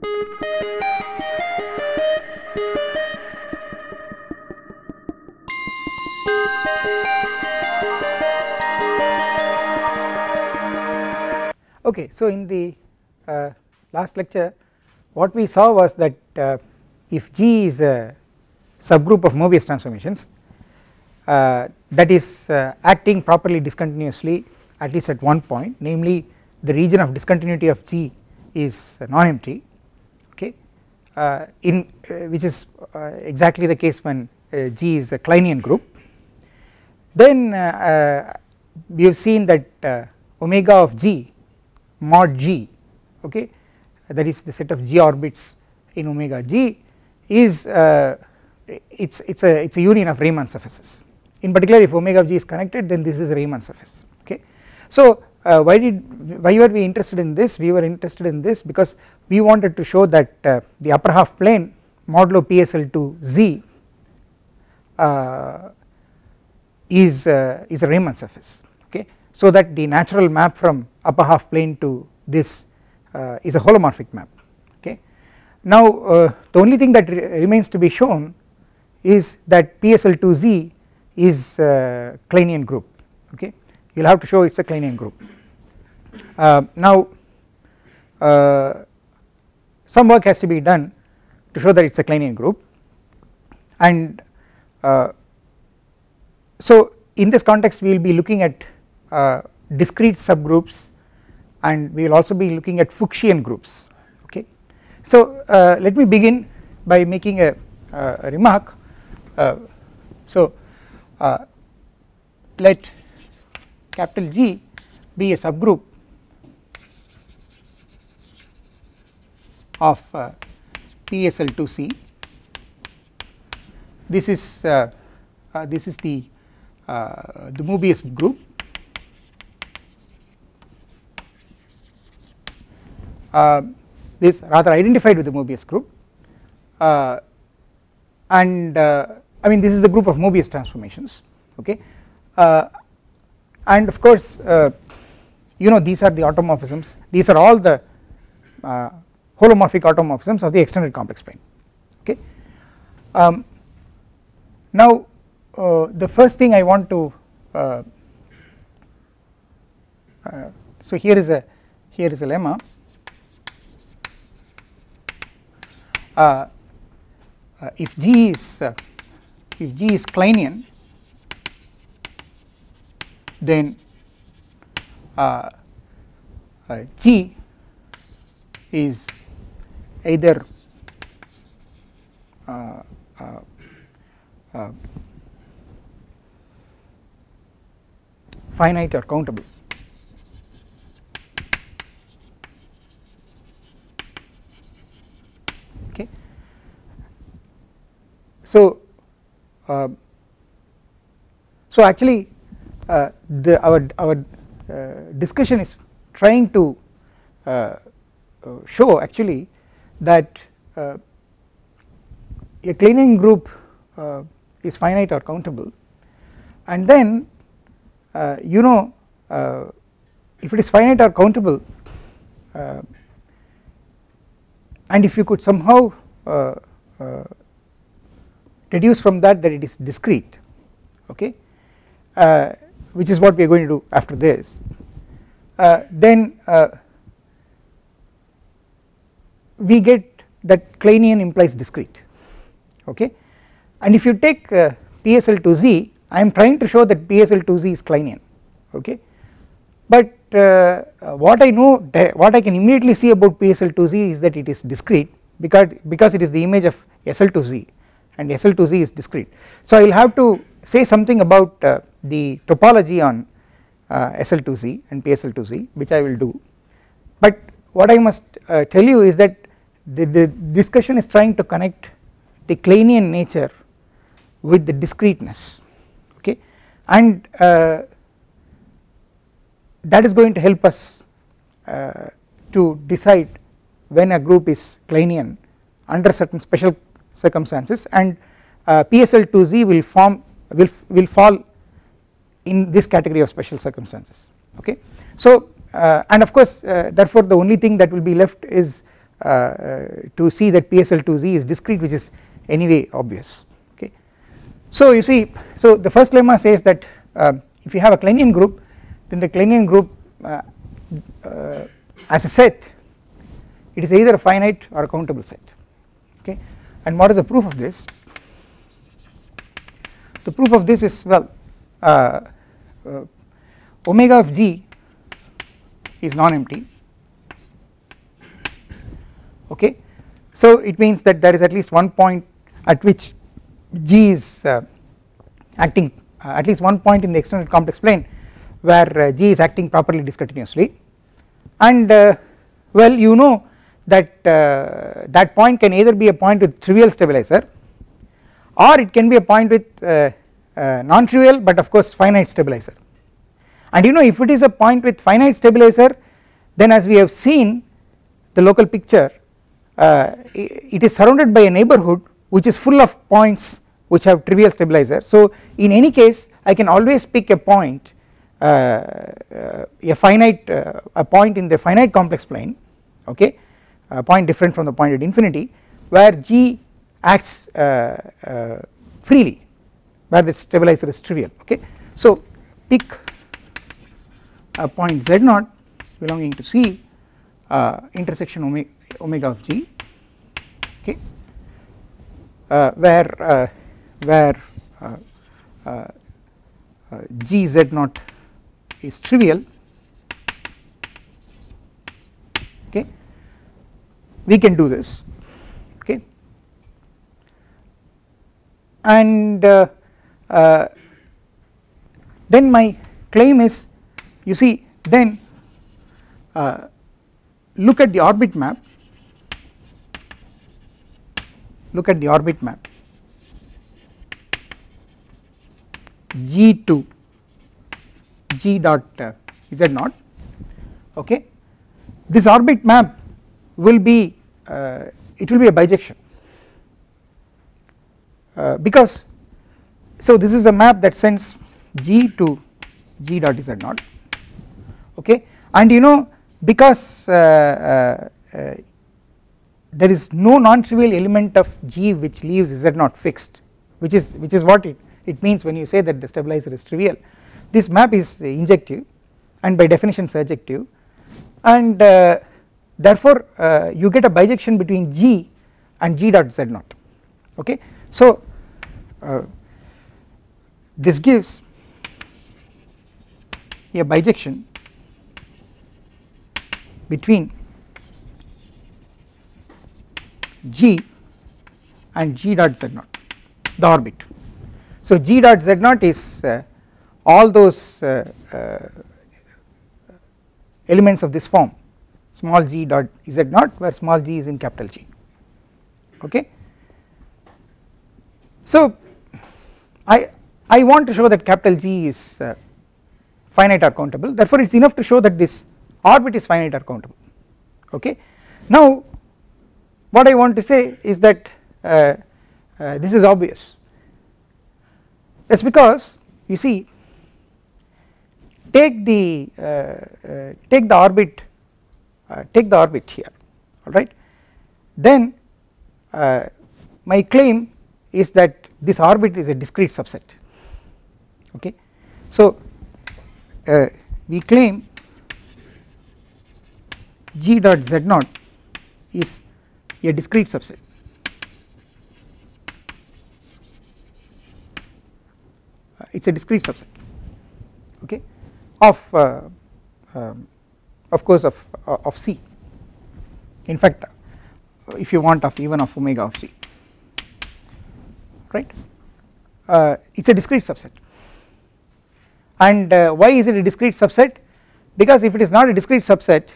Okay, so in the last lecture what we saw was that if G is a subgroup of Moebius transformations that is acting properly discontinuously at least at one point, namely the region of discontinuity of G is non-empty, okay, which is exactly the case when G is a Kleinian group. Then we have seen that omega of G mod G, okay, that is the set of G orbits in omega G is it's a union of Riemann surfaces. In particular, if omega of G is connected, then this is a Riemann surface, okay. So why were we interested in this? We were interested in this because we wanted to show that the upper half plane modulo PSL2 Z is a Riemann surface, okay, so that the natural map from upper half plane to this is a holomorphic map, okay. Now the only thing that remains to be shown is that PSL2Z is a Kleinian group, okay, you will have to show it is a Kleinian group. Now some work has to be done to show that it is a Kleinian group, and so in this context we will be looking at discrete subgroups and we will also be looking at Fuchsian groups, okay. So let me begin by making a remark. So let capital G be a subgroup of PSL2C. This is the Moebius group. This rather identified with the Moebius group, and I mean this is the group of Moebius transformations, okay, and of course you know these are the automorphisms, these are all the holomorphic automorphisms of the extended complex plane, okay. Now the first thing I want to so here is a lemma. If G is Kleinian, then G is either finite or countable, okay. So actually our discussion is trying to show actually that a Kleinian group is finite or countable, and then you know if it is finite or countable and if you could somehow deduce from that it is discrete, okay, which is what we are going to do after this, then we get that Kleinian implies discrete, okay, and if you take PSL2Z, I am trying to show that PSL2Z is Kleinian, okay, but what I know, what I can immediately see about PSL2Z is that it is discrete because it is the image of SL2Z and SL2Z is discrete. So I will have to say something about the topology on SL2Z and PSL2Z, which I will do, but what I must tell you is that the discussion is trying to connect the Kleinian nature with the discreteness, okay, and that is going to help us to decide when a group is Kleinian under certain special circumstances, and PSL2Z will fall in this category of special circumstances, okay. So and of course therefore the only thing that will be left is to see that PSL2Z is discrete, which is anyway obvious. Okay, so you see, so the first lemma says that if you have a Kleinian group, then the Kleinian group as a set, it is either a finite or a countable set. Okay, and what is the proof of this? The proof of this is, well, omega of G is non-empty. Okay, so it means that there is at least one point at which G is acting, at least one point in the extended complex plane where G is acting properly discontinuously, and well, you know that that point can either be a point with trivial stabilizer, or it can be a point with non-trivial but of course finite stabilizer. And you know, if it is a point with finite stabilizer, then as we have seen the local picture, it is surrounded by a neighborhood which is full of points which have trivial stabilizer. So in any case I can always pick a point, a point in the finite complex plane, okay, a point different from the point at infinity, where G acts freely, where the stabilizer is trivial. Okay, so pick a point Z0 belonging to C, intersection omega of G, okay, where G Z0 is trivial. Okay, we can do this. Okay, and then my claim is, you see, then look at the orbit map, G to G dot Z0. Okay, this orbit map will be it will be a bijection, because so this is a map that sends G to G dot Z0. Okay, and you know, because there is no non-trivial element of G which leaves Z0 fixed, which is what it means when you say that the stabilizer is trivial. This map is injective and by definition surjective, and therefore you get a bijection between G and G dot Z0. Okay, so this gives a bijection between G and G dot Z0, the orbit. So G dot Z0 is all those elements of this form, small g dot Z0, where small g is in capital G. Okay, so I want to show that capital G is finite or countable, therefore it is enough to show that this orbit is finite or countable. Okay, now what I want to say is that this is obvious. That's because, you see, take the orbit here, all right, then my claim is that this orbit is a discrete subset. Okay, so we claim G dot Z0 is a discrete subset. It is a discrete subset, okay, of course of C, in fact if you want of even of omega of G, right. It is a discrete subset, and why is it a discrete subset? Because if it is not a discrete subset,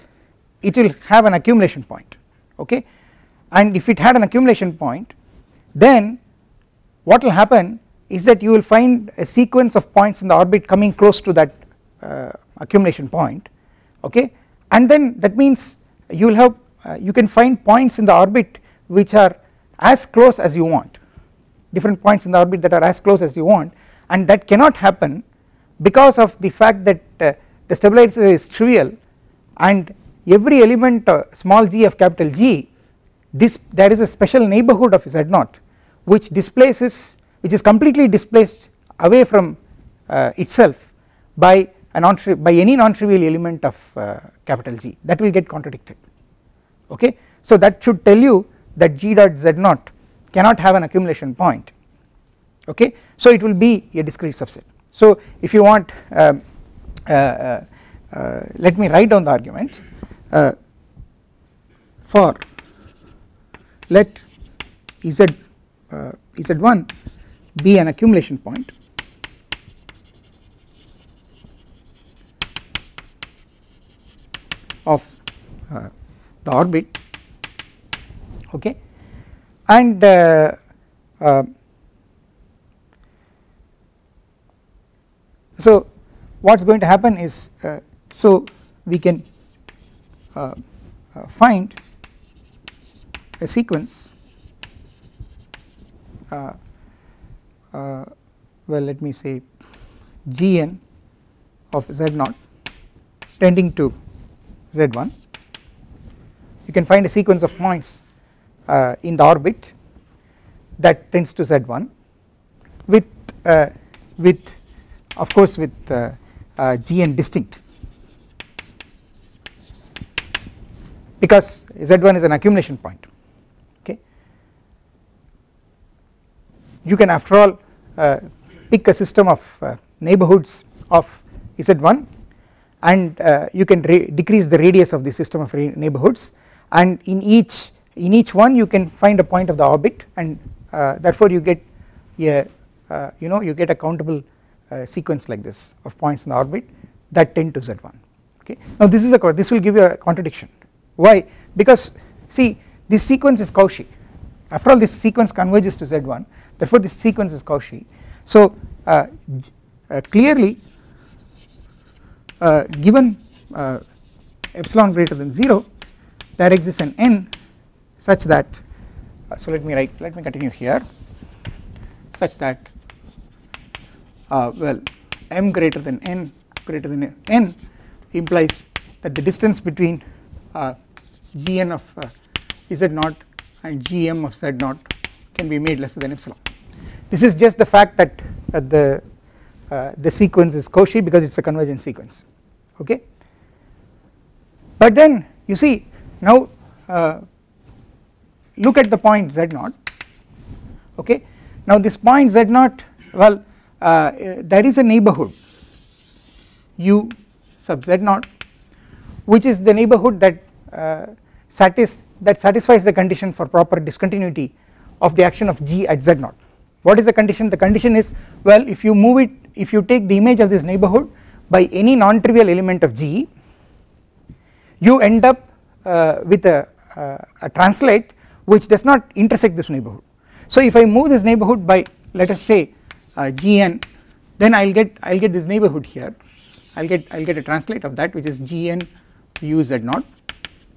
it will have an accumulation point. Okay, and if it had an accumulation point, then what will happen is that you will find a sequence of points in the orbit coming close to that accumulation point. Okay, and then that means you will have you can find points in the orbit which are as close as you want, different points in the orbit that are as close as you want, and that cannot happen because of the fact that the stabilizer is trivial and every element small g of capital G this there is a special neighborhood of Z0 which displaces, which is completely displaced away from itself by any non-trivial element of capital G, that will get contradicted. Okay, so that should tell you that G dot Z0 cannot have an accumulation point. Okay, so it will be a discrete subset. So if you want, let me write down the argument. For let Z1 be an accumulation point of the orbit, okay, and so what is going to happen is, so we can find a sequence, well, let me say Gn of Z0 tending to Z1. You can find a sequence of points in the orbit that tends to Z1 with of course with Gn distinct, because Z1 is an accumulation point. Okay, you can after all pick a system of neighborhoods of Z1 and you can decrease the radius of the system of neighborhoods, and in each one you can find a point of the orbit, and therefore you get a you get a countable sequence like this of points in the orbit that tend to Z1. Okay, now this will give you a contradiction. Why? Because see, this sequence is Cauchy, after all this sequence converges to Z1, therefore this sequence is Cauchy. So clearly given epsilon greater than 0, there exists an n such that, so let me continue here, such that well, m greater than n implies that the distance between Gn of Z0 and Gm of Z0 can be made lesser than epsilon. This is just the fact that the sequence is Cauchy because it is a convergent sequence. Okay, but then you see now look at the point Z0. Okay, now this point Z0, well, there is a neighborhood U sub Z0 which is the neighborhood that satisfies the condition for proper discontinuity of the action of G at Z0. What is the condition? The condition is, well, if you move it, if you take the image of this neighborhood by any non-trivial element of G, you end up with a translate which does not intersect this neighborhood. So if I move this neighborhood by, let us say Gn, then I'll get this neighborhood here, I'll get a translate of that which is Gn U Z0,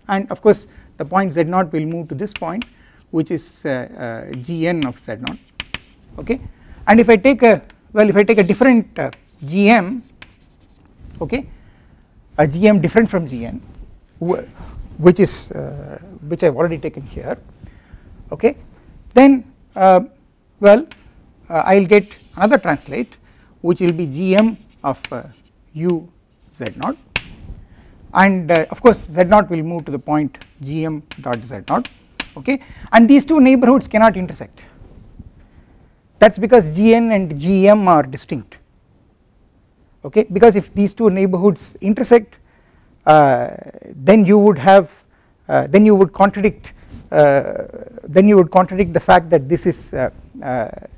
and of course the point Z0 will move to this point which is Gn of Z0. Okay, and if I take a different Gm, okay, a Gm different from Gn, which I've already taken here, okay, then well, I'll get another translate which will be Gm of U Z0, and of course Z0 will move to the point Gm dot Z0. Okay, and these two neighborhoods cannot intersect. That is because Gn and Gm are distinct. Okay, because if these two neighborhoods intersect, then you would have then you would contradict the fact that this is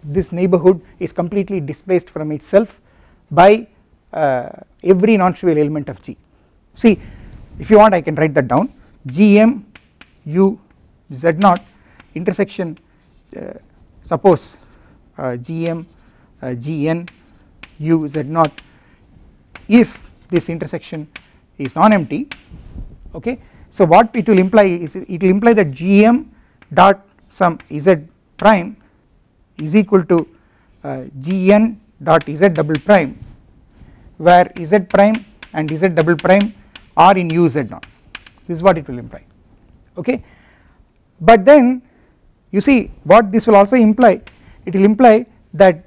this neighborhood is completely displaced from itself by every non-trivial element of G. See, if you want I can write that down. Gm U Z0 intersection, suppose Gm Gn U Z0, if this intersection is non-empty. Okay, so what it will imply is, it will imply that Gm dot some Z prime is equal to Gn dot Z double prime, where Z prime and Z double prime are in U Z0. This is what it will imply. Okay, but then you see what this will also imply, it will imply that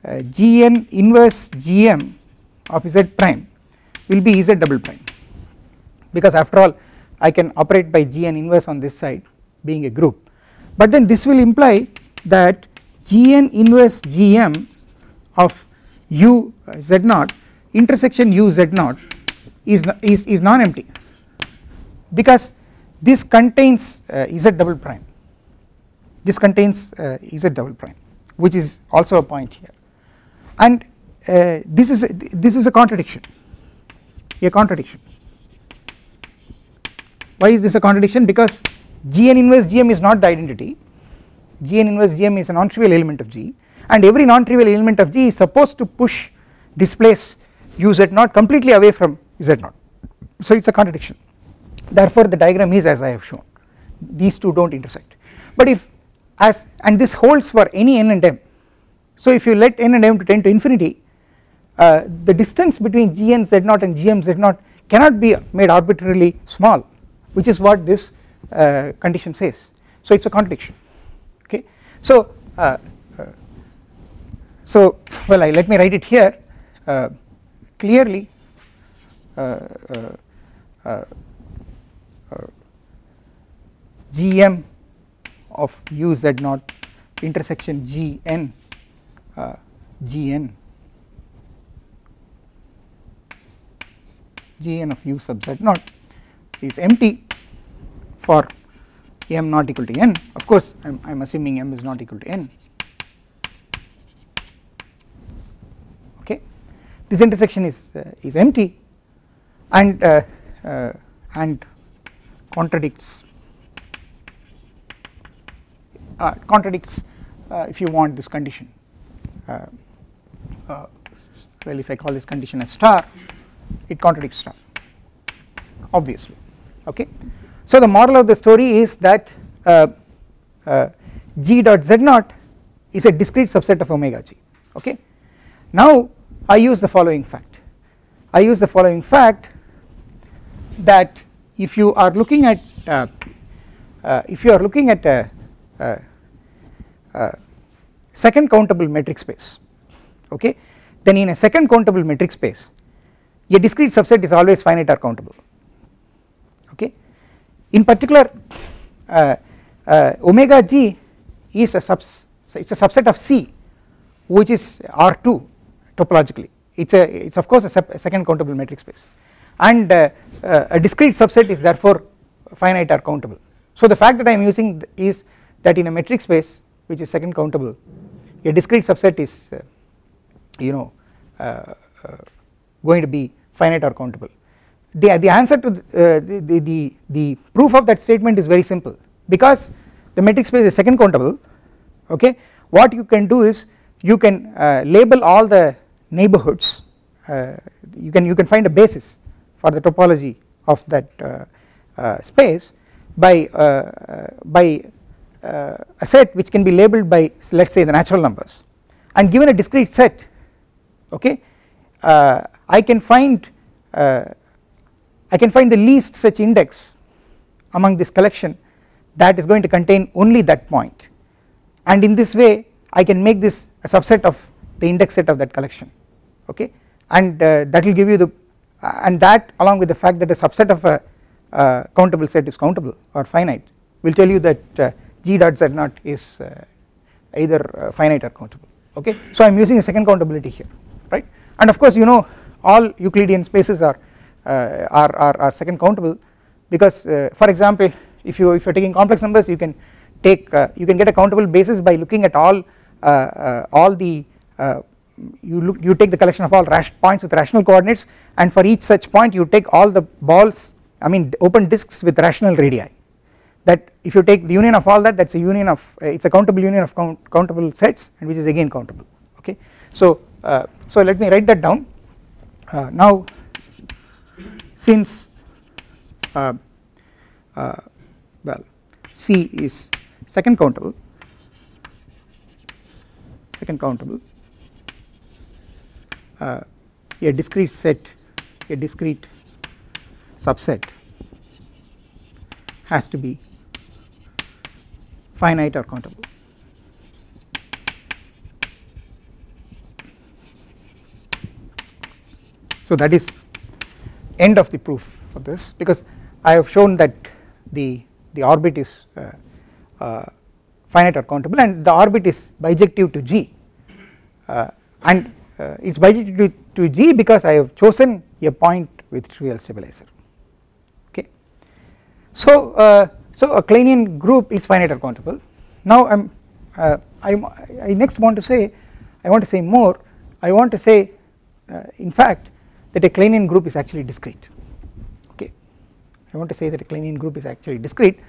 Gn inverse Gm of Z prime will be Z double prime, because after all I can operate by Gn inverse on this side being a group, but then this will imply that Gn inverse Gm of U Z0 intersection U Z0 is non-empty, because this contains Z double prime, this contains Z double prime, which is also a point here, and this is a contradiction. Why is this a contradiction? Because Gn inverse Gm is not the identity, Gn inverse Gm is a non-trivial element of G, and every non-trivial element of G is supposed to displace U Z0 completely away from Z0, so it is a contradiction. Therefore the diagram is as I have shown, these two do not intersect, but if and this holds for any n and m, so if you let n and m to tend to infinity, the distance between Gn Z0 and Gm Z0 cannot be made arbitrarily small, which is what this condition says, so it is a contradiction. Okay, so well let me write it here clearly. Gm of U Z0 intersection Gn of U sub Z0 is empty for m not equal to n. Of course I am assuming m is not equal to n. Okay, this intersection is empty and contradicts if you want this condition, well if I call this condition as star, it contradicts star obviously. Okay, so the moral of the story is that G dot Z0 is a discrete subset of omega G. Okay, now I use the following fact, that if you are looking at second countable metric space, okay, then in a second countable metric space a discrete subset is always finite or countable. Okay, in particular omega G is a subset of C, which is R2 topologically, it's of course a second countable metric space, and a discrete subset is therefore finite or countable. So the fact that I am using is that in a metric space which is second countable, a discrete subset is going to be finite or countable. The answer to the proof of that statement is very simple, because the metric space is second countable. Okay, what you can do is you can label all the neighborhoods, you can find a basis for the topology of that space by a set which can be labeled by, let us say, the natural numbers, and given a discrete set, okay, I can find the least such index among this collection that is going to contain only that point, and in this way I can make this a subset of the index set of that collection. Okay, and that will give you and that along with the fact that a subset of a countable set is countable or finite will tell you that G dot Z0 is either finite or countable. Okay, so I am using a second countability here, right, and of course all Euclidean spaces are second countable, because for example if you are taking complex numbers, you can get a countable basis by looking at all the you take the collection of all points with rational coordinates, and for each such point you take all the balls, I mean open disks with rational radii, that if you take the union of all that, that's a union of it's a countable union of countable sets, and which is again countable. Okay, so let me write that down. Now since well C is second countable, a discrete set, a discrete subset has to be finite or countable. So that is end of the proof for this, because I have shown that the orbit is finite or countable and the orbit is bijective to G, and it is bijective to G because I have chosen a point with trivial stabilizer. Okay. So a Kleinian group is finite or countable. Now I next want to say more. I want to say in fact that a Kleinian group is actually discrete. Okay, I want to say that a Kleinian group is actually discrete,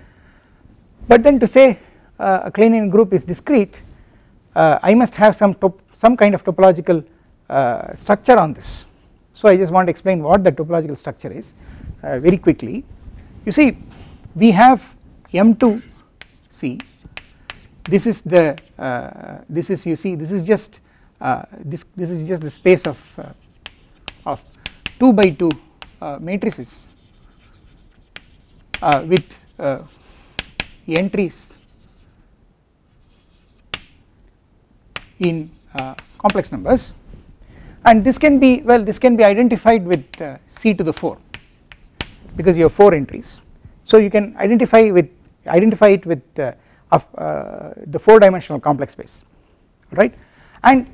but then to say a Kleinian group is discrete, I must have some kind of topological structure on this. So I just want to explain what the topological structure is very quickly. You see, we have M2C. This is the this is, you see, this is just the space of 2 by 2 matrices with entries in complex numbers, and this can be identified with C to the 4 because you have 4 entries. So you can identify it with the 4-dimensional complex space, right? And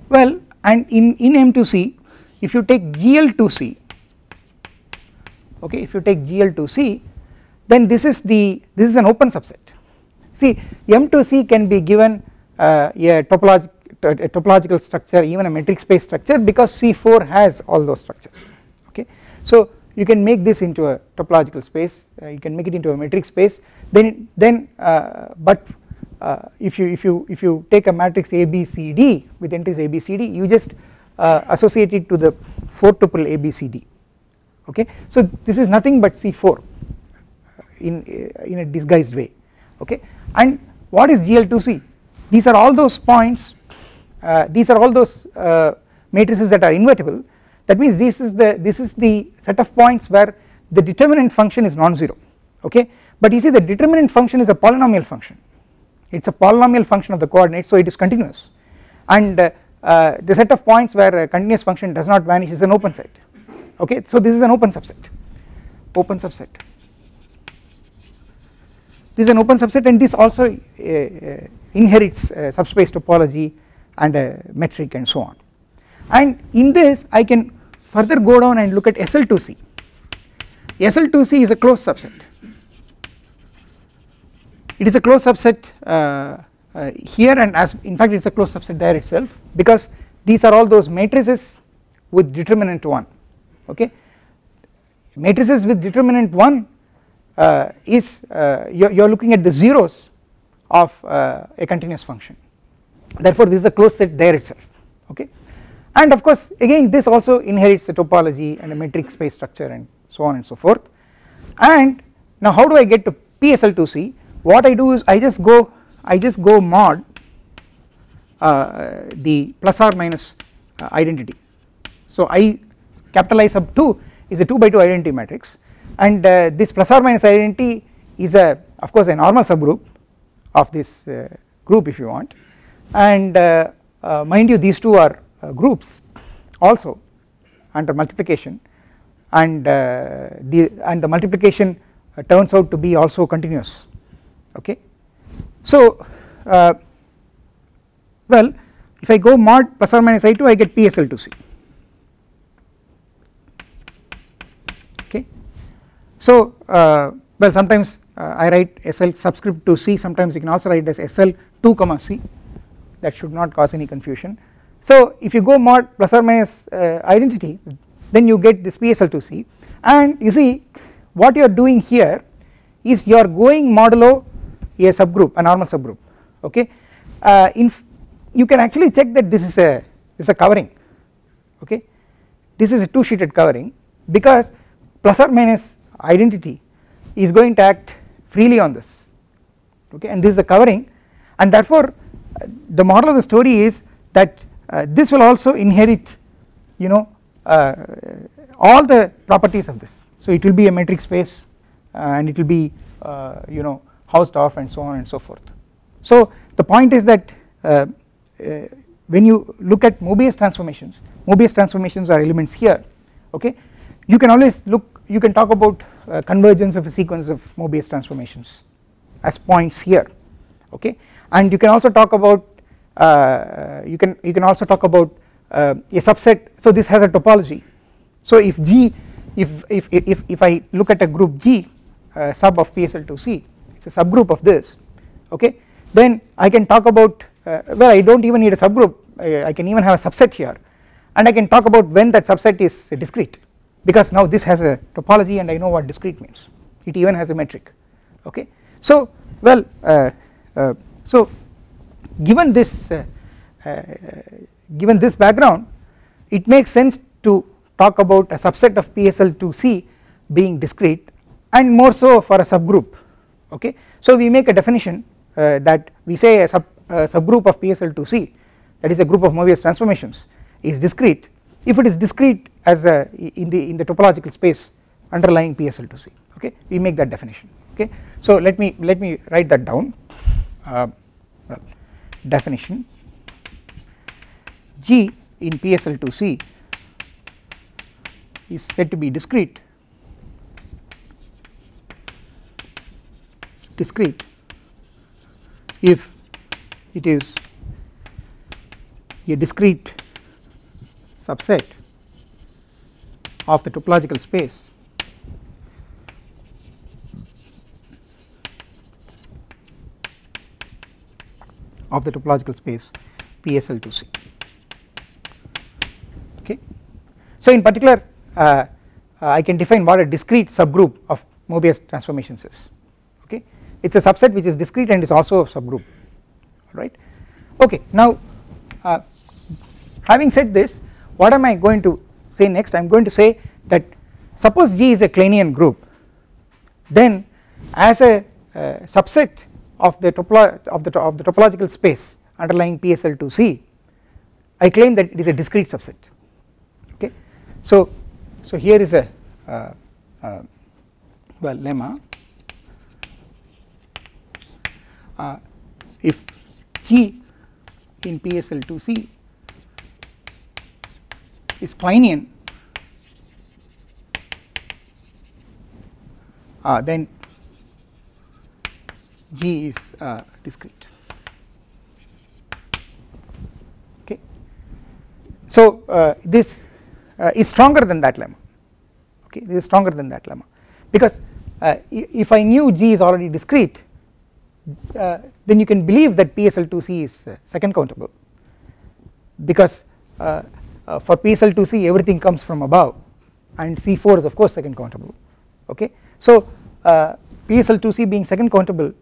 well, and in M2C, if you take GL2C, okay, if you take GL2C, then this is an open subset. See, M2C can be given a topological structure, even a metric space structure, because C4 has all those structures. Okay, so you can make this into a topological space, you can make it into a metric space. But if you take a matrix ABCD with entries ABCD, you just associate it to the 4 tuple ABCD. Okay, so this is nothing but C4 in a disguised way. Okay, and what is GL2C? These are all those points, these are all those matrices that are invertible. That means this is the set of points where the determinant function is non-zero. Okay, but you see the determinant function is a polynomial function, it is a polynomial function of the coordinates, so it is continuous, and the set of points where a continuous function does not vanish is an open set. Okay, so this is an open subset, this is an open subset, and this also inherits subspace topology and a metric and so on. And in this I can further go down and look at SL2C. SL2C is a closed subset, it is a closed subset here, and as in fact it is a closed subset there itself, because these are all those matrices with determinant 1. Okay, matrices with determinant 1 is you are looking at the zeros of a continuous function, therefore this is a closed set there itself. Okay, and of course again this also inherits the topology and a metric space structure and so on and so forth. And now how do I get to PSL2C? What I do is I just go mod the plus or minus identity. So I capital I sub 2 is a 2 by 2 identity matrix, and this plus or minus identity is of course a normal subgroup of this group if you want, and mind you these two are groups also under multiplication, and the multiplication turns out to be also continuous. Okay, so well, if I go mod plus or minus I2 I get PSL2C. Okay, so well sometimes I write SL subscript to C, sometimes you can also write as SL2 comma C, that should not cause any confusion. So if you go mod plus or minus identity, then you get this PSL2C, and you see what you are doing here is you are going modulo a subgroup, a normal subgroup. Okay, you can actually check that this is a covering. Okay, this is a 2-sheeted covering, because plus or minus identity is going to act freely on this. Okay, and this is the covering, and therefore the moral of the story is that this will also inherit, you know, all the properties of this. So it will be a metric space, and it will be you know Hausdorff and so on and so forth. So the point is that when you look at Moebius transformations are elements here, okay. You can always you can talk about convergence of a sequence of Moebius transformations as points here, okay, and you can also talk about you can also talk about a subset. So this has a topology. So if G, if I look at a group G sub of PSL2C, it's a subgroup of this, okay, then I can talk about well, I don't even need a subgroup, I can even have a subset here, and I can talk about when that subset is discrete, because now this has a topology and I know what discrete means, it even has a metric, okay. So well, so given this background, it makes sense to talk about a subset of PSL2C being discrete, and more so for a subgroup, okay. So we make a definition that we say a subgroup of PSL2C, that is a group of Moebius transformations, is discrete if it is discrete as in the topological space underlying PSL2C, okay. We make that definition, okay. So let me write that down. Well, definition: G in PSL2C is said to be discrete if it is a discrete subset of the topological space PSL2C, okay. So in particular I can define what a discrete subgroup of Moebius transformations is, okay. It is a subset which is discrete and is also a subgroup, alright. Okay, now having said this, what am I going to say next? I am going to say that suppose G is a Kleinian group, then as a subset of the topological space underlying PSL2C, I claim that it is a discrete subset, okay. So here is a well, lemma: if G in PSL2C is Kleinian, then G is discrete, okay. So this is stronger than that lemma, okay. This is stronger than that lemma, because if I knew G is already discrete, then you can believe that PSL2C is second countable, because for PSL2C everything comes from above and C4 is of course second countable, okay. So PSL2C being second countable,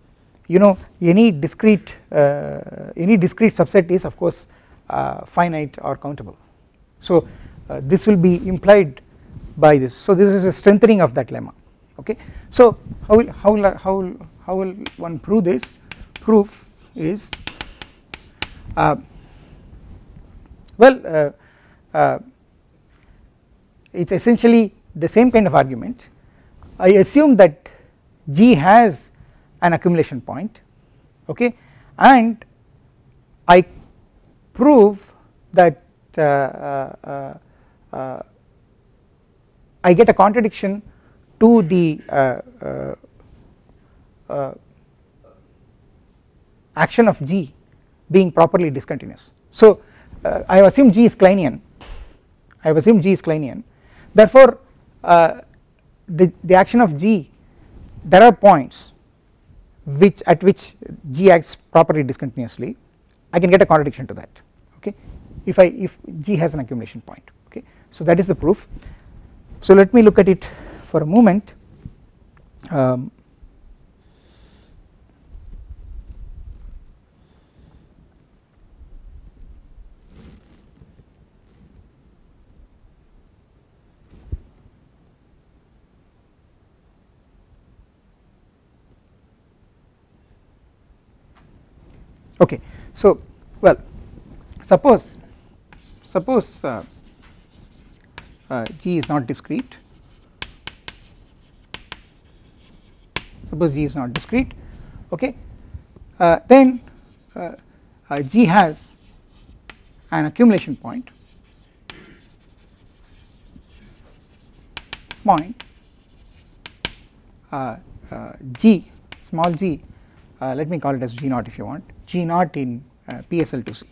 you know, any discrete subset is of course finite or countable. So this will be implied by this. So this is a strengthening of that lemma, okay. So how will one prove this? Proof is well, it is essentially the same kind of argument. I assume that G has an accumulation point, okay, and I prove that I get a contradiction to the action of G being properly discontinuous. So I assume G is Kleinian, therefore the action of G, there are points at which G acts properly discontinuously, I can get a contradiction to that, okay, if G has an accumulation point, okay. So that is the proof. So let me look at it for a moment. Okay, so well, suppose G is not discrete. Suppose G is not discrete. okay, then G has an accumulation point G, small g, let me call it as G naught if you want, G naught in PSL2C.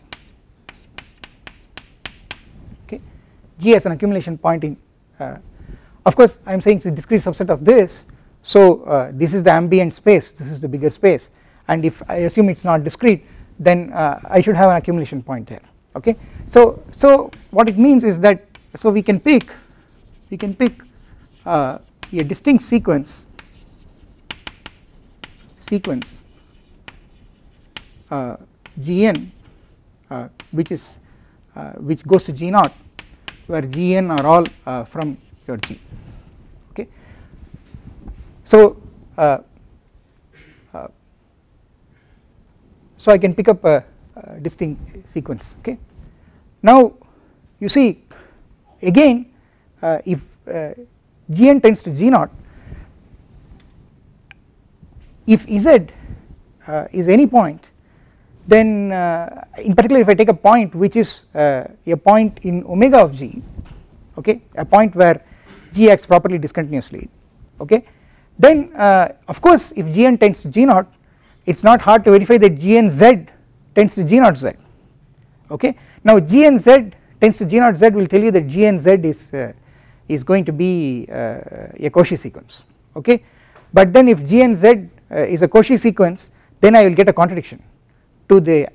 Okay, G has an accumulation point in, of course I am saying it is a discrete subset of this, so this is the ambient space, this is the bigger space, and if I assume it is not discrete, then I should have an accumulation point there. Okay, so what it means is that, so we can pick a distinct sequence Gn which goes to G naught, where Gn are all from your G. Okay, so so I can pick up a distinct sequence. Okay, now you see again if Gn tends to G naught, if Z is any point, then in particular if I take a point which is a point in omega of G, okay, a point where G acts properly discontinuously, okay, then of course if Gn tends to G naught, it is not hard to verify that Gn Z tends to G naught Z. Okay, now Gn Z tends to G naught Z will tell you that Gn Z is going to be a Cauchy sequence. Okay, but then if Gn Z is a Cauchy sequence, then I will get a contradiction to the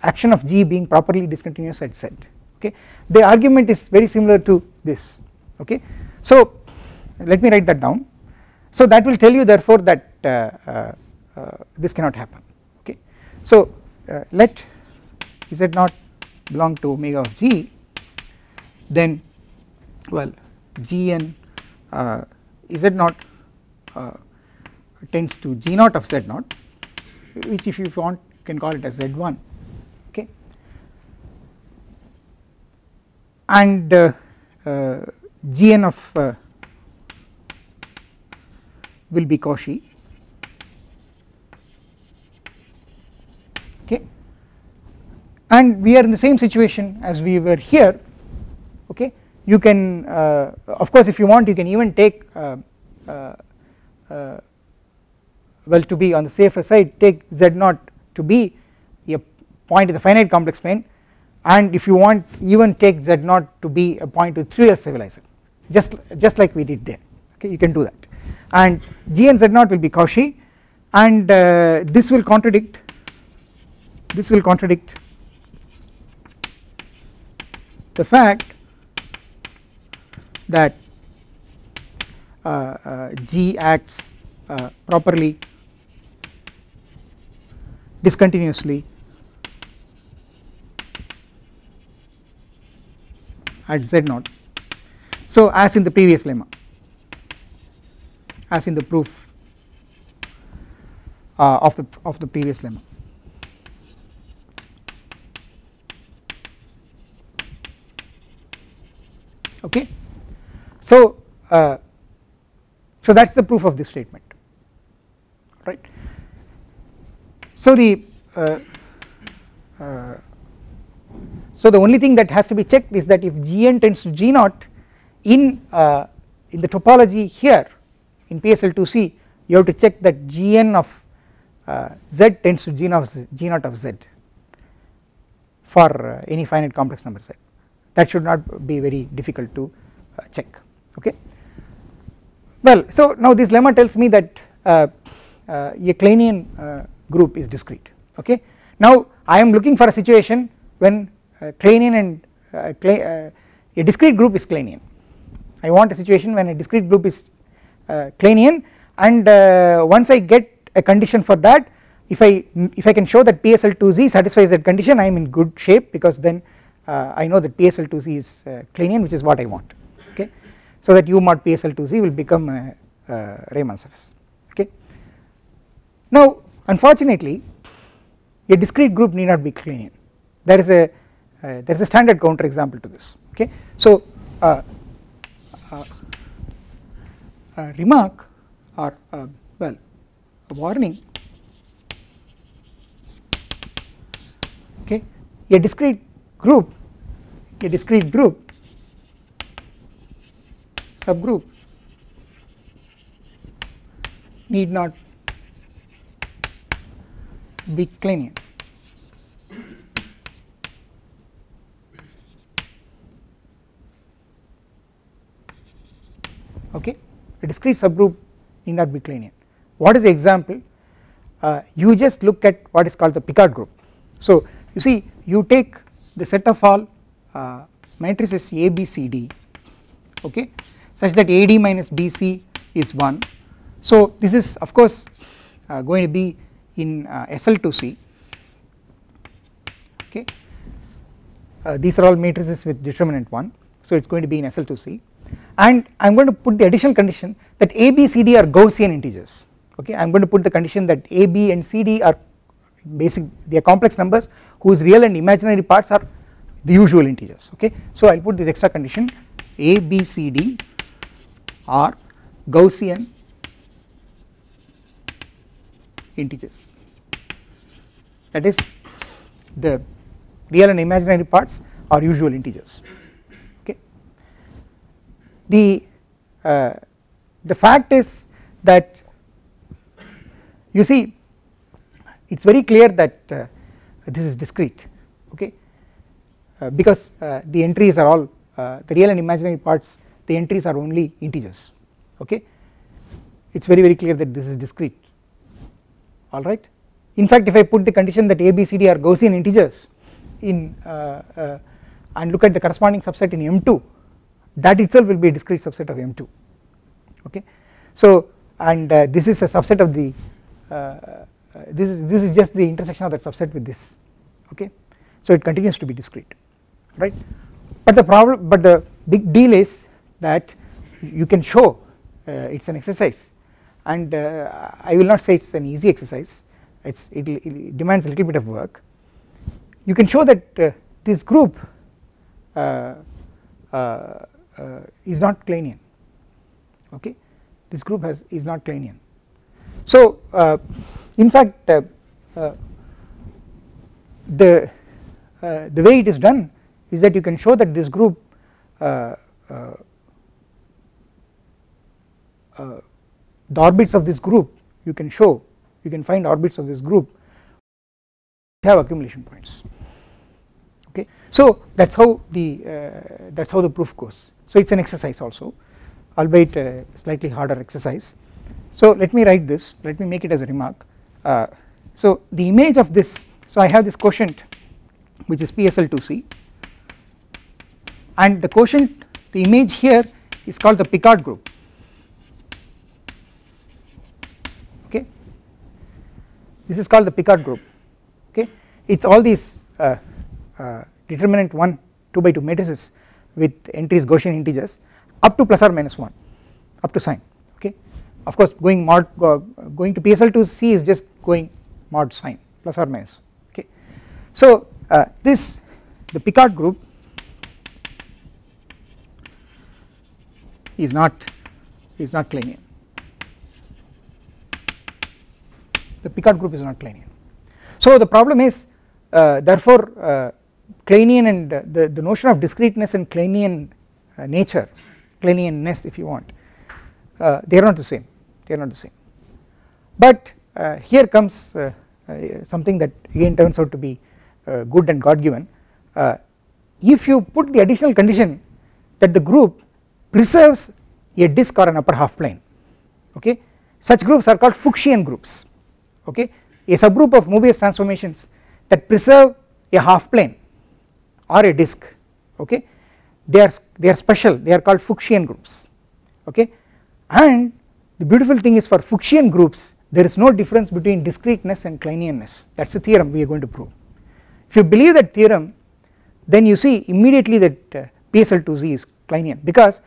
action of G being properly discontinuous at Z. Okay, the argument is very similar to this. Okay, so let me write that down. So that will tell you therefore that this cannot happen. Okay, so let Z naught belong to omega of G, then well Gn Z naught tends to G naught of Z naught, which if you want you can call it as Z1. Okay, and Gn of will be Cauchy. Okay, and we are in the same situation as we were here. Okay, you can of course if you want you can even take well, to be on the safer side, take Z naught to be a point in the finite complex plane, and if you want even take Z naught to be a point with trivial stabilizer, just like we did there. Okay, you can do that, and G and Z naught will be Cauchy, and this will contradict the fact that G acts properly discontinuously at Z naught. So as in the previous lemma, as in the proof of the previous lemma. Okay, so that is the proof of this statement, right. So the only thing that has to be checked is that if Gn tends to G naught in the topology here in PSL2C, you have to check that Gn of Z tends to G naught of Z for any finite complex number Z. That should not be very difficult to check. Okay, well, so now this lemma tells me that a Kleinian group is discrete. Okay, now I am looking for a situation when Kleinian and a discrete group is Kleinian. I want a situation when a discrete group is Kleinian, and once I get a condition for that, if I can show that PSL2Z satisfies that condition, I am in good shape, because then I know that PSL2Z is Kleinian, which is what I want. Okay, so that U mod PSL2Z will become a Riemann surface. Okay, now unfortunately a discrete group need not be Kleinian. There is a standard counter example to this. Okay, so remark, or well, a warning, okay, a discrete group subgroup need not be Kleinian. Okay, a discrete subgroup need not be Kleinian. What is the example? You just look at what is called the Picard group. So you see, you take the set of all matrices A, B, C, D, okay, such that AD minus BC is 1. So this is of course going to be in SL2C, okay, these are all matrices with determinant 1, so it is going to be in SL2C, and I am going to put the additional condition that A, B, C, D are Gaussian integers, okay. I am going to put the condition that A, B and C, D are they are complex numbers whose real and imaginary parts are the usual integers, okay. So I will put this extra condition A, B, C, D are Gaussian integers, that is the real and imaginary parts are usual integers, okay. The fact is that you see it is very clear that this is discrete, okay, because the entries are all the real and imaginary parts, the entries are only integers, okay. It is very clear that this is discrete, alright. In fact, if I put the condition that A, B, C, D are Gaussian integers in and look at the corresponding subset in M2, that itself will be a discrete subset of M2, okay. So and this is a subset of the this is just the intersection of that subset with this, okay. So it continues to be discrete, right. But the big deal is that you can show it is an exercise, and I will not say it is an easy exercise, it demands a little bit of work. You can show that this group is not Kleinian, okay, this group is not Kleinian. So in fact the way it is done is that you can show that this group the orbits of this group you can find orbits of this group have accumulation points, okay. So that is how the proof goes. So it is an exercise also, albeit a slightly harder exercise. So let me write this, let me make it as a remark. So the image of this, so I have this quotient which is PSL2C, and the quotient, the image here is called the Picard group, okay. This is called the Picard group, okay. It is all these determinant 1 2 by 2 matrices with entries Gaussian integers up to plus or minus 1 up to sign, okay. Of course going to PSL2C is just going mod sign plus or minus, okay. So the Picard group is not Kleinian, the Picard group is not Kleinian. So the problem is therefore Kleinian and the notion of discreteness and Kleinian nature, Kleinianness if you want, they are not the same, but here comes something that again turns out to be good and God given. If you put the additional condition that the group preserves a disk or an upper half plane, okay, such groups are called Fuchsian groups, okay, a subgroup of Moebius transformations that preserve a half plane or a disk, okay, they are special, they are called Fuchsian groups, okay. And the beautiful thing is, for Fuchsian groups there is no difference between discreteness and Kleinianness. That is the theorem we are going to prove. If you believe that theorem, then you see immediately that PSL2Z is Kleinian, because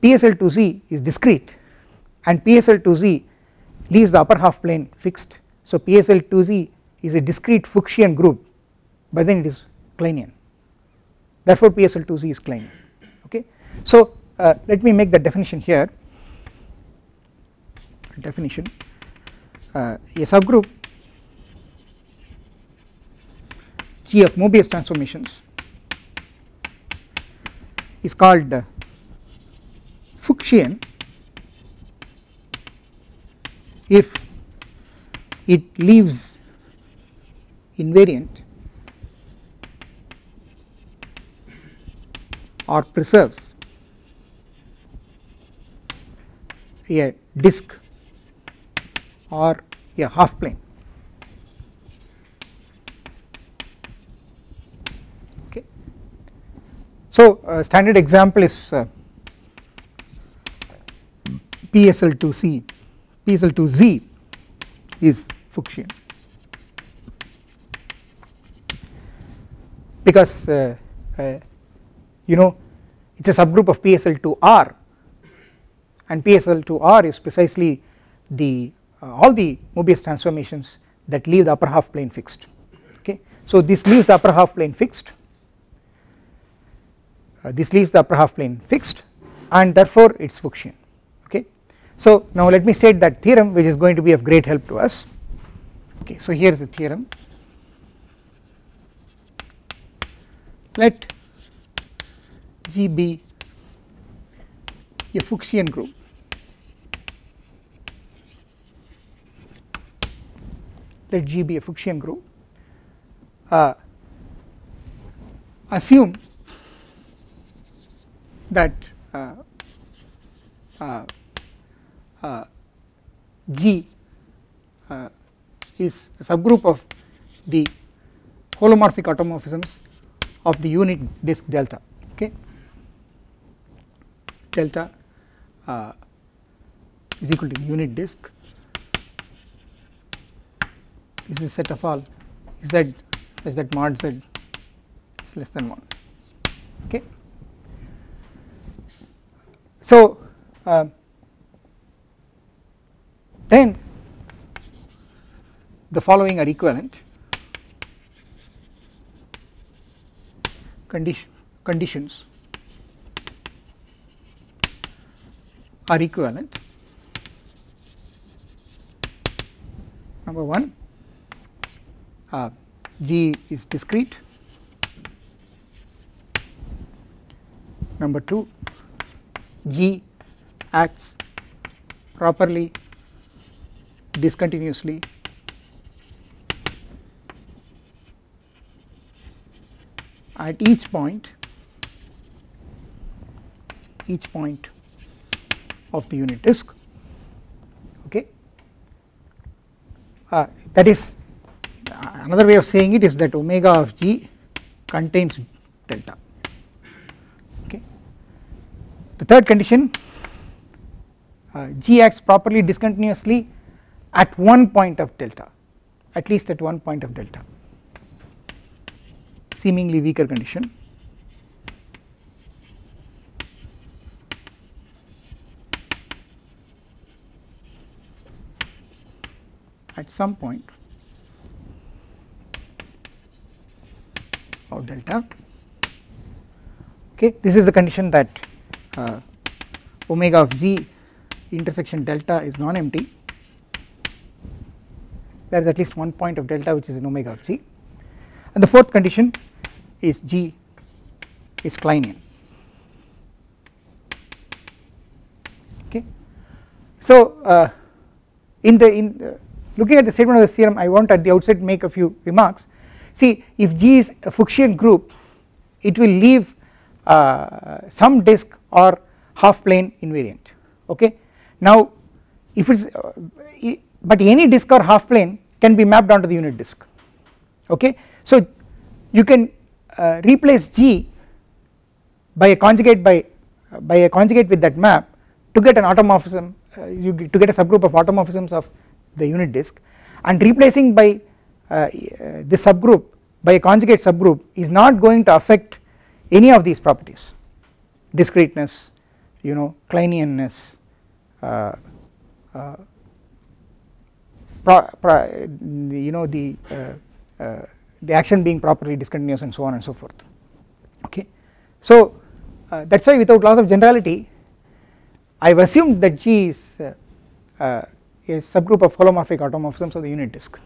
PSL2Z is discrete and PSL2Z leaves the upper half plane fixed. So PSL2Z is a discrete Fuchsian group, but then it is Kleinian, therefore PSL2Z is Kleinian, okay. So let me make the definition here, definition a subgroup G of Moebius transformations is called Fuchsian if it leaves invariant or preserves a disk or a half plane. Okay. So, standard example is PSL2C, PSL2Z is Fuchsian because you know it is a subgroup of PSL2R, and PSL2R is precisely the all the Moebius transformations that leave the upper half plane fixed. Okay. So, this leaves the upper half plane fixed, and therefore it is Fuchsian. Okay. So, now let me state that theorem which is going to be of great help to us. Okay. So, here is the theorem. Let G be a Fuchsian group assume that G is a subgroup of the holomorphic automorphisms of the unit disk delta. Okay. Delta is equal to the unit disk. This is a set of all z such that mod z is less than 1. Okay. So, then the following are equivalent conditions are equivalent. Number 1, G is discrete. Number 2, G acts properly discontinuously at each point of the unit disk. Okay. That is another way of saying it is that omega of G contains delta. Okay. The third condition, G acts properly discontinuously at one point of delta, at least at one point of delta, seemingly weaker condition. At some point of delta. Okay, this is the condition that omega of G intersection delta is non-empty. There is at least one point of delta which is in omega of G, and the fourth condition is G is Kleinian. Okay. So, looking at the statement of the theorem, I want at the outset make a few remarks. See, if G is a Fuchsian group, it will leave some disk or half plane invariant. Okay. Now, if it is but any disk or half plane can be mapped onto the unit disk. Okay. So, you can replace G by a conjugate with that map to get an automorphism, to get a subgroup of automorphisms of the unit disk, and replacing by this subgroup by a conjugate subgroup is not going to affect any of these properties, discreteness, Kleinianness, the action being properly discontinuous and so on and so forth. Okay. So, that is why without loss of generality I have assumed that G is a subgroup of holomorphic automorphisms of the unit disk,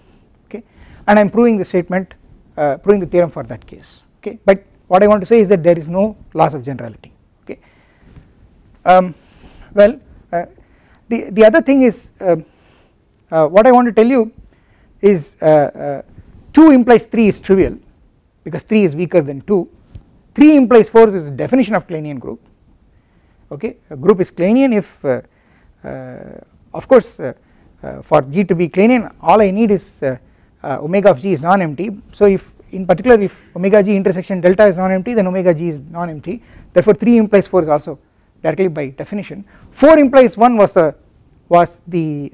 okay, and I am proving the statement, proving the theorem for that case, okay. But what I want to say is that there is no loss of generality, okay. Well, the other thing is what I want to tell you is 2 implies 3 is trivial because 3 is weaker than 2. 3 implies 4 is the definition of Kleinian group, okay. A group is Kleinian if of course for G to be Kleinian all I need is omega of G is non-empty. So if in particular if omega G intersection delta is non-empty, then omega G is non-empty, therefore 3 implies 4 is also directly by definition. 4 implies 1 was the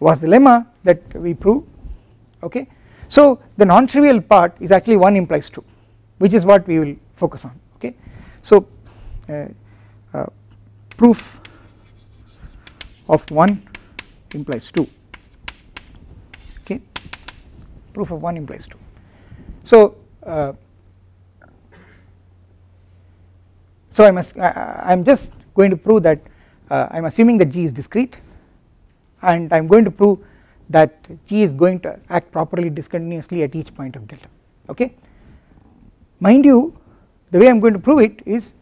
lemma that we proved, okay. So the non-trivial part is actually 1 implies 2, which is what we will focus on, okay. So proof of 1 implies 2, okay, proof of 1 implies 2. So I am just going to prove that I am assuming that G is discrete, and I am going to prove that G is going to act properly discontinuously at each point of delta, okay. Mind you, the way I am going to prove it is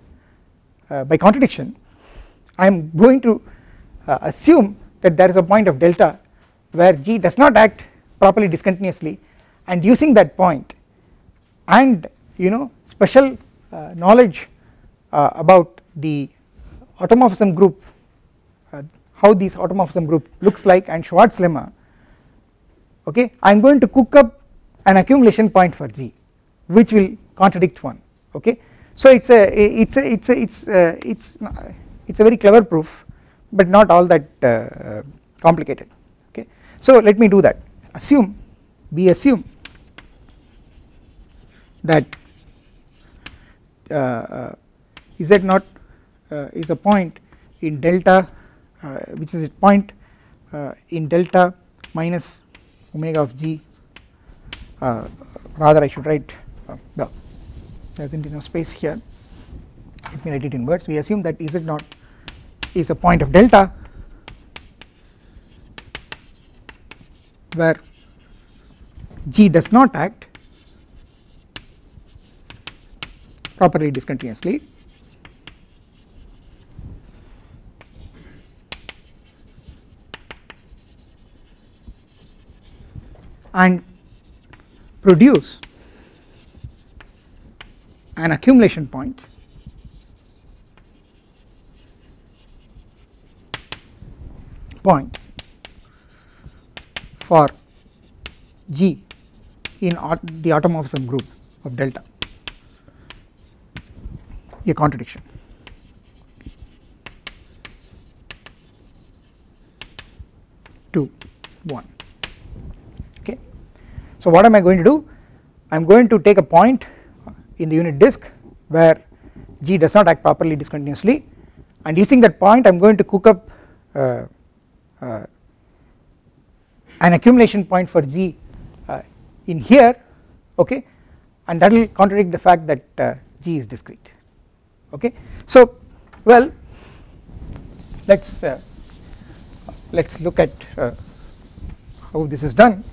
by contradiction. I am going to assume that there is a point of delta where G does not act properly discontinuously, and using that point and special knowledge about the automorphism group, how this automorphism group looks like, and Schwarz lemma, okay, I am going to cook up an accumulation point for G which will contradict 1, okay. So it's a very clever proof but not all that complicated, okay. So let me do that. We assume that Z0 is a point in delta which is a point in delta minus omega of G, rather I should write well, there isn't enough space here, let me write it in words. We assume that Z0 is a point of delta where G does not act properly discontinuously, and produce an accumulation point for G in the automorphism group of delta, a contradiction. Two, one. Okay. So what am I going to do? I am going to take a point in the unit disk where G does not act properly discontinuously, and using that point I am going to cook up an accumulation point for G in here, okay, and that will contradict the fact that G is discrete, okay. So well, let's look at how this is done.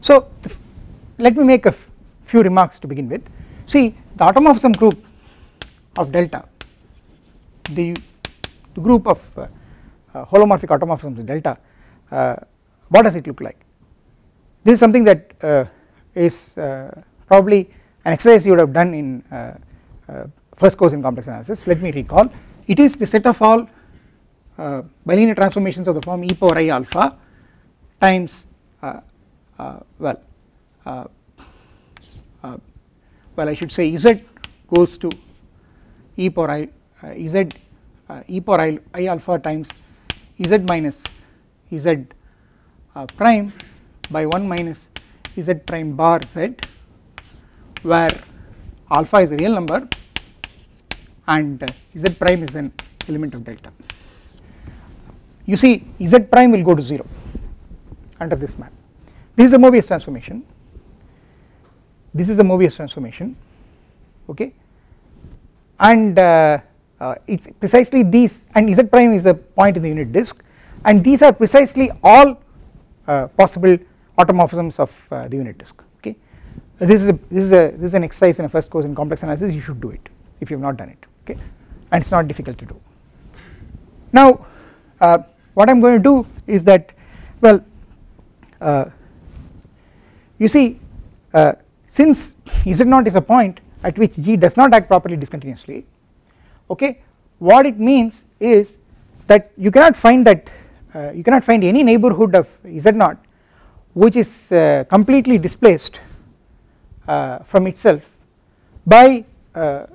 So let me make a few remarks to begin with. See, the automorphism group of delta, the group of holomorphic automorphisms of delta, what does it look like? This is something that is probably an exercise you would have done in first course in complex analysis. Let me recall. It is the set of all bilinear transformations of the form e power I alpha times well I should say Z goes to e power I e power I alpha times Z minus Z prime by 1 minus Z prime bar Z, where alpha is a real number and Z prime is an element of delta. you see Z prime will go to 0 under this map. This is a Moebius transformation, this is a Moebius transformation, okay, and it's precisely these, and Z prime is a point in the unit disk, and these are precisely all possible automorphisms of the unit disk. Okay, this is an exercise in a first course in complex analysis. You should do it if you have not done it. Okay, and it's not difficult to do. Now what I am going to do is that, well, you see since Z0 is a point at which G does not act properly discontinuously, okay, what it means is that you cannot find that you cannot find any neighborhood of Z0 which is completely displaced from itself by all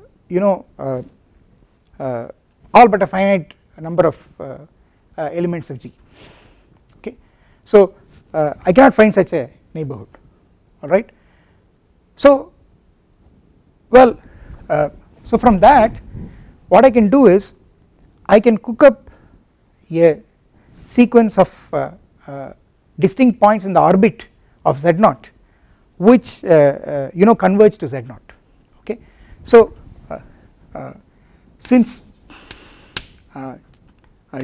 but a finite number of elements of G. Okay, so I cannot find such a neighborhood. Alright, so well, so from that what I can do is I can cook up a sequence of distinct points in the orbit of Z0 which converge to Z0. Okay, so since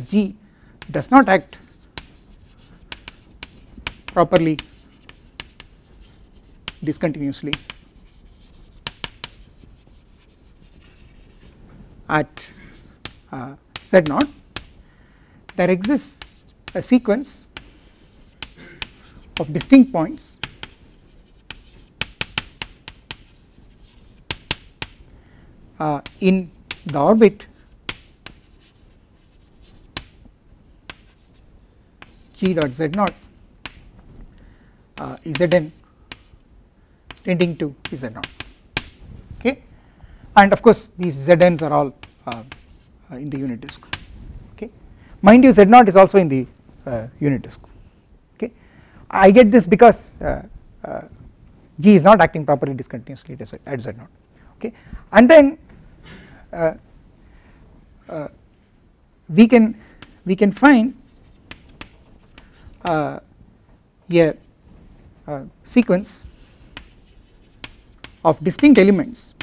G does not act properly discontinuously at Z0, there exists a sequence of distinct points in the orbit G dot Z0 Zn tending to Z0. Okay, and of course these Zn's are all in the unit disk. Okay, mind you, Z0 is also in the unit disk. Okay, I get this because G is not acting properly discontinuously at Z0. Okay, and then we can find a sequence of distinct elements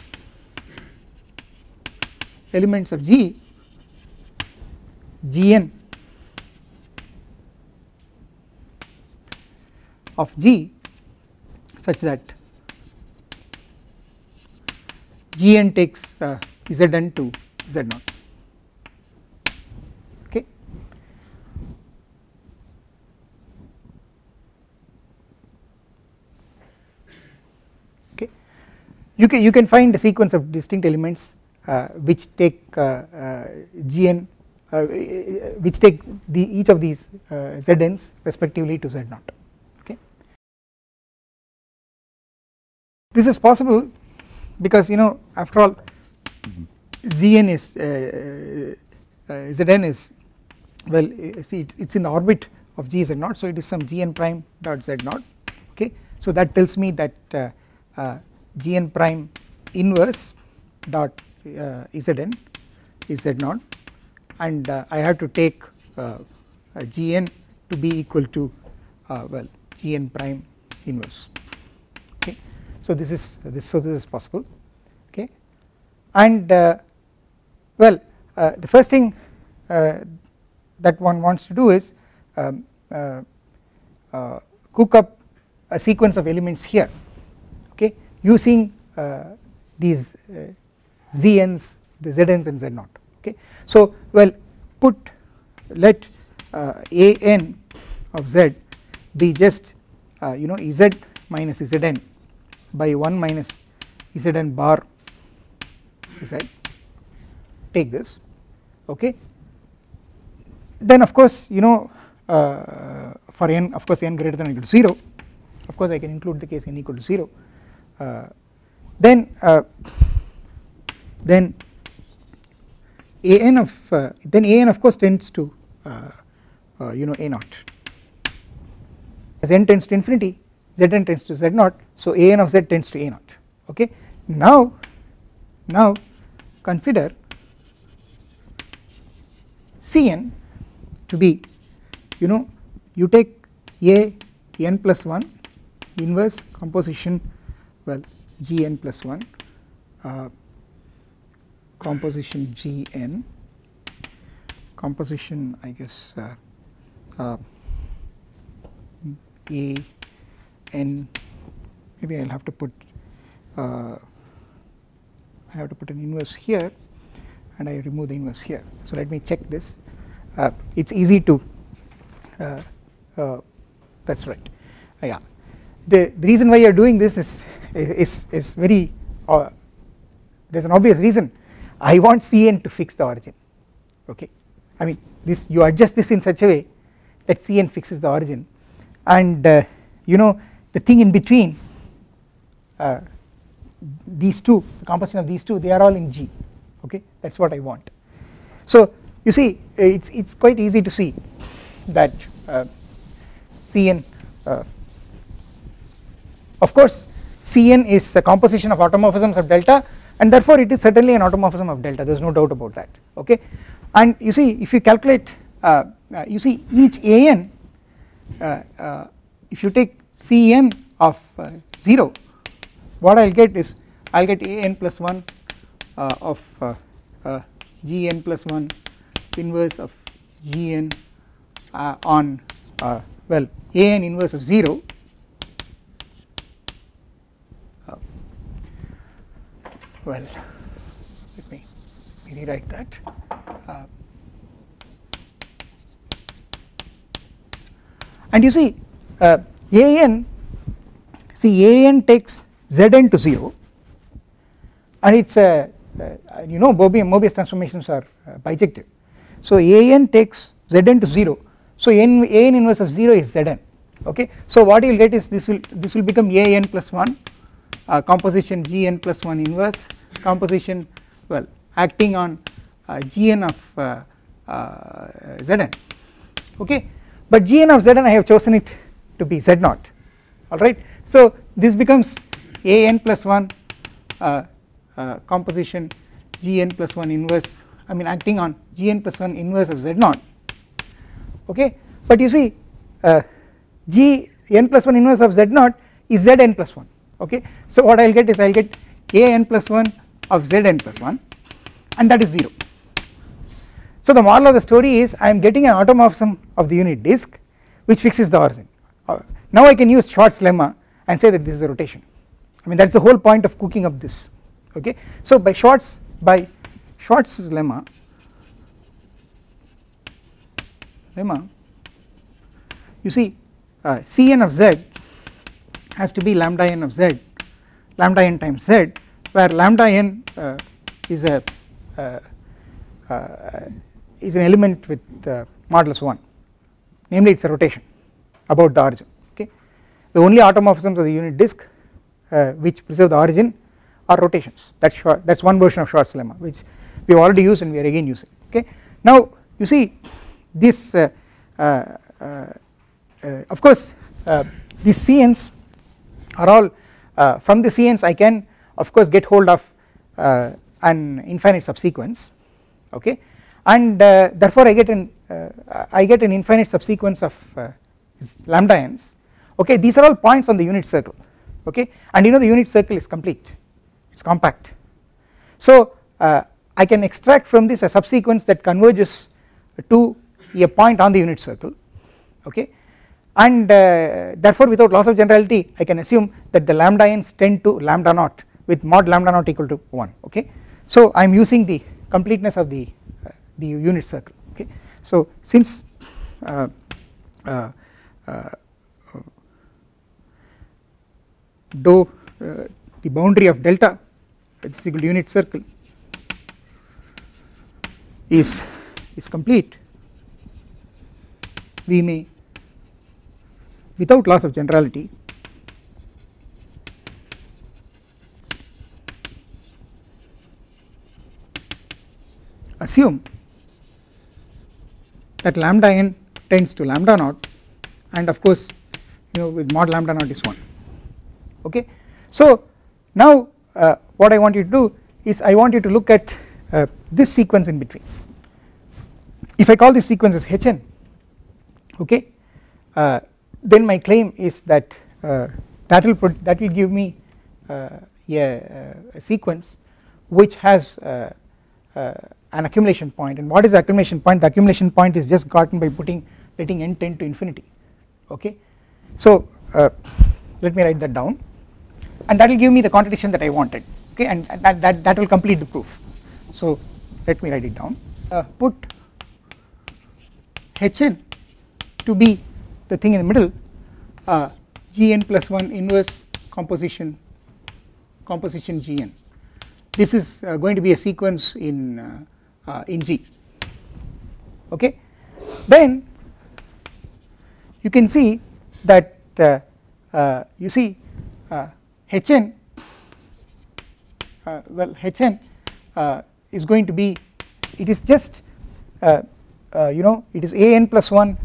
of G, Gn of G such that Gn takes Zn to Z0. Okay, okay, you can find a sequence of distinct elements which take Gn which take each of these Zn's respectively to Z0. Okay, this is possible because after all Zn is Zn is, well, see it's in the orbit of G Z0, so it is some Gn prime dot Z0. Okay, so that tells me that Gn prime inverse dot Zn is Z0, and I have to take Gn to be equal to well Gn prime inverse. Okay, so this is possible. Okay, and well, the first thing that one wants to do is cook up a sequence of elements here. Okay, using these Zn's, the Zn's and Z0. Okay, so well, let An of Z be just Z minus Zn by 1 minus Zn bar Z. Take this. Okay, then of course for n, of course n greater than or equal to 0, of course I can include the case n equal to 0, then An of course tends to A0. As n tends to infinity, Zn tends to Z0, so An of Z tends to A0. Okay, now consider Cn to be you take a n plus 1 inverse composition, well, g n plus 1 composition g n composition, I guess a n, maybe I'll have to put I have to put an inverse here and I remove the inverse here. So let me check this. It's easy to that's right. Yeah, the reason why you are doing this is very there's an obvious reason. I want Cn to fix the origin. Okay, I mean this, you adjust this in such a way that Cn fixes the origin, and the thing in between, these two, the composition of these two, they are all in G. Okay, that's what I want. So you see, it's quite easy to see that Cn, of course Cn is a composition of automorphisms of delta, and therefore it is certainly an automorphism of delta, there is no doubt about that. Okay, and you see, if you calculate you see each an, if you take Cn of 0, what I will get is I will get an plus 1 of gn plus 1 inverse of gn on well, an inverse of 0 well, let me rewrite that. And you see an, see an takes Zn to 0, and it's a Moebius transformations are bijective. So an takes Zn to 0, so an inverse of 0 is Zn. Okay, so what you will get is this will become an plus 1 composition gn plus 1 inverse composition, well, acting on gn of Zn. Okay, but gn of Zn I have chosen it to be Z0, alright. So this becomes an plus 1 composition gn plus 1 inverse, I mean acting on gn plus 1 inverse of Z0. Okay, but you see gn plus 1 inverse of Z0 is Zn plus 1. Okay, so what I will get is I will get an plus 1 of Zn plus 1, and that is 0. So the moral of the story is I am getting an automorphism of the unit disk which fixes the origin. Now I can use Schwarz lemma and say that this is a rotation. I mean that is the whole point of cooking up this. Okay, so by Schwarz's lemma, you see Cn of z has to be lambda n of z, lambda n times z, where lambda n is an element with modulus 1, namely it is a rotation about the origin. Okay, the only automorphisms of the unit disk which preserve the origin are rotations. That's one version of Schwarz lemma which we have already used and we are again using. Okay, now you see this of course these Cn's are all from the Cn's I can of course get hold of an infinite subsequence. Okay, and therefore I get an infinite subsequence of lambda n's. Okay, these are all points on the unit circle. Okay, and the unit circle is complete, it is compact. So I can extract from this a subsequence that converges to a point on the unit circle. Okay, and therefore without loss of generality I can assume that the lambda n's tend to lambda naught with mod lambda naught equal to 1. Okay, so I am using the completeness of the unit circle. Okay, so since dou the boundary of delta which is equal to unit circle is complete, we may without loss of generality assume that lambda n tends to lambda naught, and of course with mod lambda naught is 1. Okay, so now what I want you to do is I want you to look at this sequence in between. If I call this sequence as Hn, okay, then my claim is that that will give me a sequence which has an accumulation point. And what is the accumulation point? The accumulation point is just gotten by letting n tend to infinity, okay. So let me write that down, and that will give me the contradiction that I wanted, okay, and that will complete the proof. So let me write it down. Put Hn to be the thing in the middle, Gn plus 1 inverse composition Gn. This is going to be a sequence in G, okay. Then you can see that you see Hn well, Hn is going to be, it is just you know, it is an plus 1,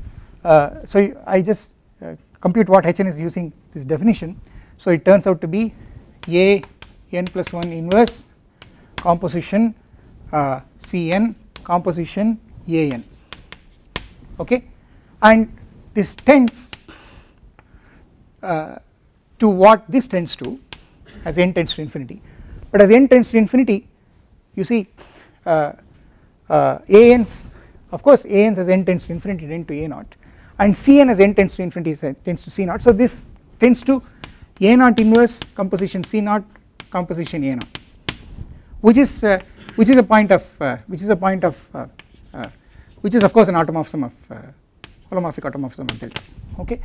so I just compute what Hn is using this definition. So it turns out to be a n plus 1 inverse composition Cn composition an, okay, and this tends to what this tends to as n tends to infinity, but as n tends to infinity you see ans, of course ans as n tends to infinity tend to a0, and Cn as n tends to infinity tends to c0. So this tends to a0 inverse composition c0 composition a0, which is a point of which is of course an automorphism of holomorphic automorphism of delta, okay.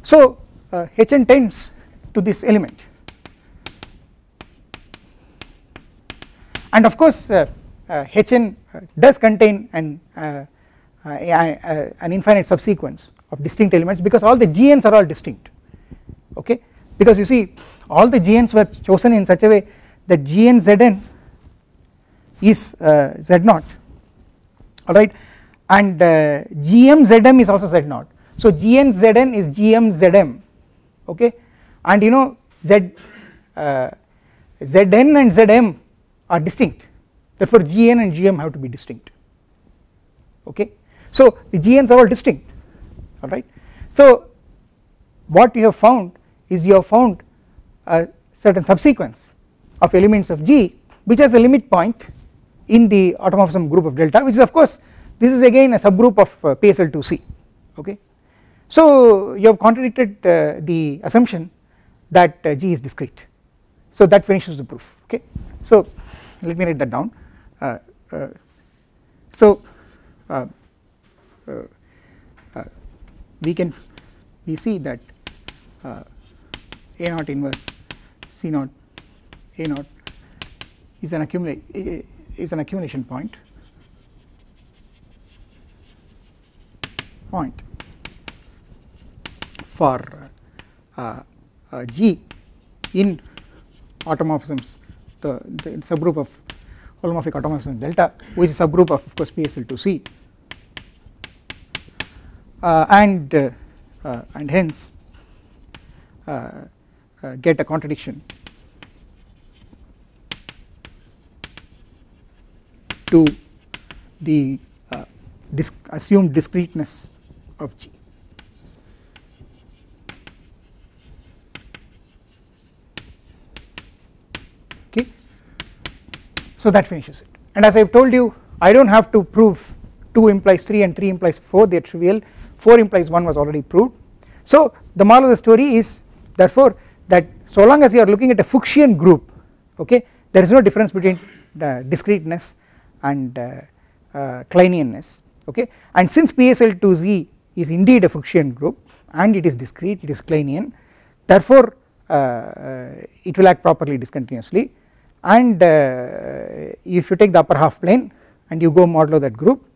So Hn tends to this element, and of course Hn does contain an infinite subsequence of distinct elements, because all the Gns are all distinct, okay, because you see all the Gns were chosen in such a way that Gn Zn is Z0, alright, and Gm Zm is also Z0. So Gn Zn is Gm Zm, okay, and you know Zn and Zm are distinct, therefore Gn and Gm have to be distinct, okay. So the Gns are all distinct, alright. So what you have found is you have found a certain subsequence of elements of G which has a limit point in the automorphism group of delta, which is of course this is again a subgroup of PSL2C, okay. So you have contradicted the assumption that G is discrete, so that finishes the proof, okay. So let me write that down. So we see that a0 inverse c0 a0 is an accumulation point for G in automorphisms, the subgroup of holomorphic automorphism delta, which is a subgroup of course PSL2C, and hence get a contradiction to the assumed discreteness of G. Okay, so that finishes it, and as I have told you, I do not have to prove 2 implies 3 and 3 implies 4, they are trivial. 4 implies 1 was already proved. So the moral of the story is therefore that so long as you are looking at a Fuchsian group, okay, there is no difference between discreteness and Kleinianness, okay, and since PSL2Z is indeed a Fuchsian group and it is discrete, it is Kleinian, therefore it will act properly discontinuously, and if you take the upper half plane and you go modulo that group,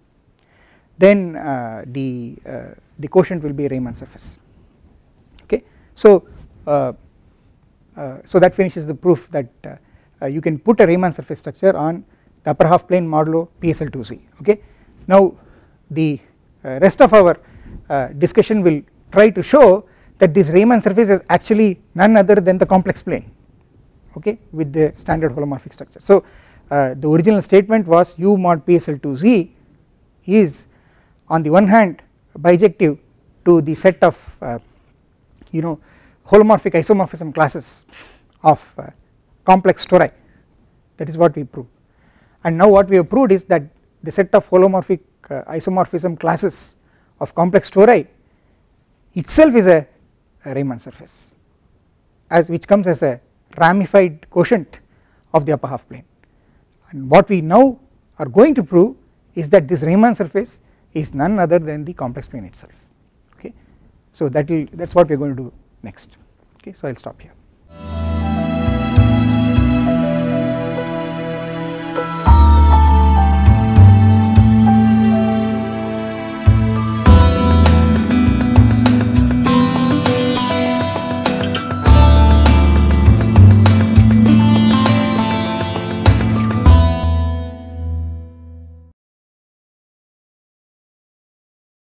then the quotient will be a Riemann surface, okay. So so that finishes the proof that you can put a Riemann surface structure on the upper half plane modulo PSL2Z, okay. Now the rest of our discussion will try to show that this Riemann surface is actually none other than the complex plane, okay, with the standard holomorphic structure. So the original statement was U mod PSL2Z is on the one hand bijective to the set of holomorphic isomorphism classes of complex tori. That is what we proved, and now what we have proved is that the set of holomorphic isomorphism classes of complex tori itself is a Riemann surface, which comes as a ramified quotient of the upper half plane, and what we now are going to prove is that this Riemann surface is none other than the complex plane itself. Okay, so that is what we are going to do next. Okay, so I will stop here.